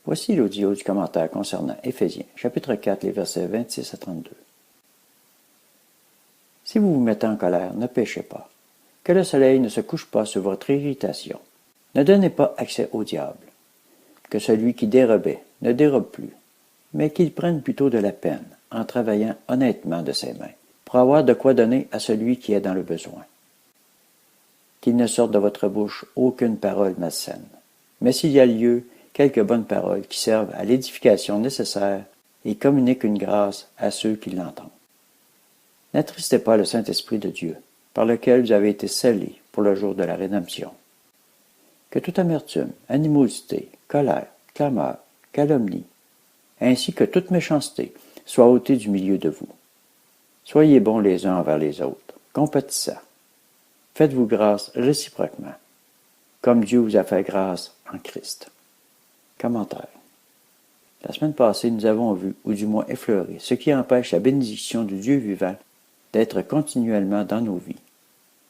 Voici l'audio du commentaire concernant Éphésiens, chapitre 4, les versets 26 à 32. Si vous vous mettez en colère, ne péchez pas. Que le soleil ne se couche pas sur votre irritation. Ne donnez pas accès au diable. Que celui qui dérobait ne dérobe plus, mais qu'il prenne plutôt de la peine, en travaillant honnêtement de ses mains, pour avoir de quoi donner à celui qui est dans le besoin. Qu'il ne sorte de votre bouche aucune parole malsaine, mais s'il y a lieu, quelques bonnes paroles qui servent à l'édification nécessaire et communiquent une grâce à ceux qui l'entendent. N'attristez pas le Saint-Esprit de Dieu, par lequel vous avez été scellés pour le jour de la rédemption. Que toute amertume, animosité, colère, clameur, calomnie, ainsi que toute méchanceté, soit ôtée du milieu de vous. Soyez bons les uns envers les autres, compatissants. Faites-vous grâce réciproquement, comme Dieu vous a fait grâce en Christ. Commentaire. La semaine passée, nous avons vu, ou du moins effleuré, ce qui empêche la bénédiction du Dieu vivant d'être continuellement dans nos vies.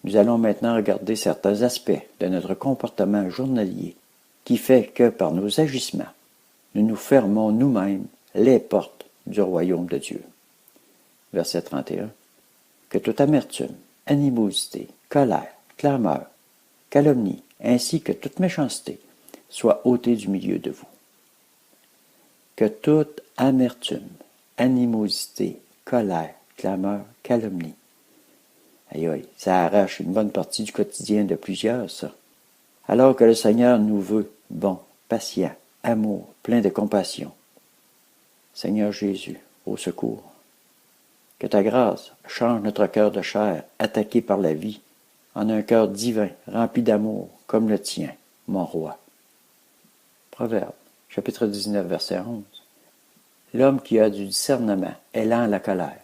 Nous allons maintenant regarder certains aspects de notre comportement journalier qui fait que, par nos agissements, nous nous fermons nous-mêmes les portes du royaume de Dieu. Verset 31. Que toute amertume, animosité, colère, clameur, calomnie, ainsi que toute méchanceté, soit ôtée du milieu de vous. Que toute amertume, animosité, colère, clameur, calomnie. Aïe aïe, ça arrache une bonne partie du quotidien de plusieurs, ça. Alors que le Seigneur nous veut bon, patient, amour, plein de compassion. Seigneur Jésus, au secours. Que ta grâce change notre cœur de chair, attaqué par la vie, en un cœur divin, rempli d'amour, comme le tien, mon roi. Proverbe, chapitre 19, verset 11. L'homme qui a du discernement est lent à la colère,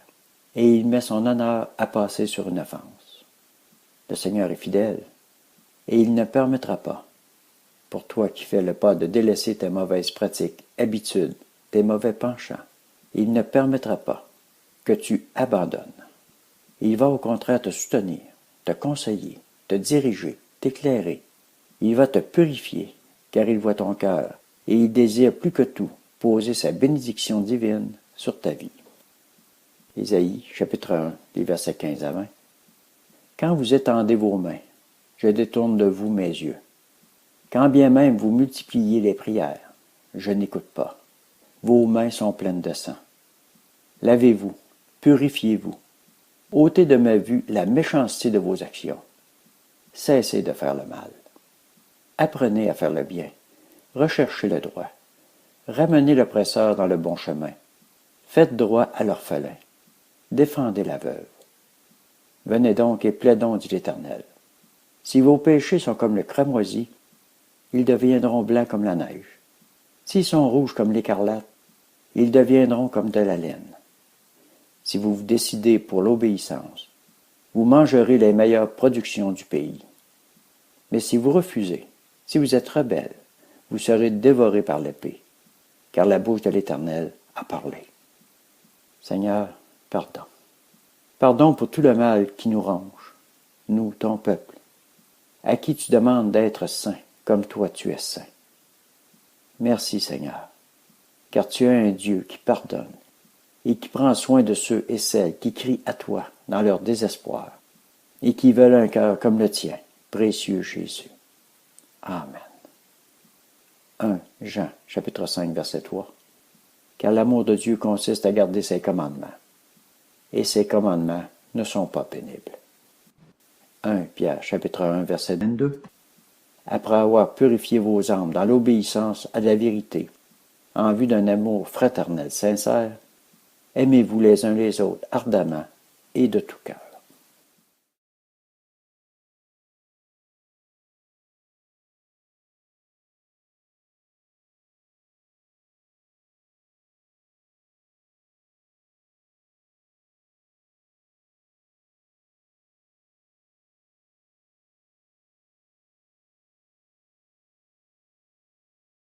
et il met son honneur à passer sur une offense. Le Seigneur est fidèle, et il ne permettra pas, pour toi qui fais le pas de délaisser tes mauvaises pratiques, habitudes, tes mauvais penchants, il ne permettra pas que tu abandonnes. Il va au contraire te soutenir, te conseiller, te diriger, t'éclairer. Il va te purifier, car il voit ton cœur, et il désire plus que tout poser sa bénédiction divine sur ta vie. Ésaïe, chapitre 1, les versets 15 à 20. Quand vous étendez vos mains, je détourne de vous mes yeux. Quand bien même vous multipliez les prières, je n'écoute pas. Vos mains sont pleines de sang. Lavez-vous, purifiez-vous. Ôtez de ma vue la méchanceté de vos actions. Cessez de faire le mal. Apprenez à faire le bien. Recherchez le droit. Ramenez l'oppresseur dans le bon chemin. Faites droit à l'orphelin. Défendez la veuve. Venez donc et plaidons, dit l'Éternel. Si vos péchés sont comme le cramoisi, ils deviendront blancs comme la neige. S'ils sont rouges comme l'écarlate, ils deviendront comme de la laine. Si vous vous décidez pour l'obéissance, vous mangerez les meilleures productions du pays. Mais si vous refusez, si vous êtes rebelle, vous serez dévorés par l'épée, car la bouche de l'Éternel a parlé. Seigneur, pardon. Pardon pour tout le mal qui nous ronge, nous, ton peuple, à qui tu demandes d'être saint, comme toi tu es saint. Merci, Seigneur, car tu es un Dieu qui pardonne et qui prend soin de ceux et celles qui crient à toi dans leur désespoir et qui veulent un cœur comme le tien, précieux Jésus. Amen. 1 Jean, chapitre 5, verset 3. Car l'amour de Dieu consiste à garder ses commandements, et ses commandements ne sont pas pénibles. 1 Pierre, chapitre 1, verset 22. Après avoir purifié vos âmes dans l'obéissance à la vérité, en vue d'un amour fraternel sincère, aimez-vous les uns les autres ardemment et de tout cœur.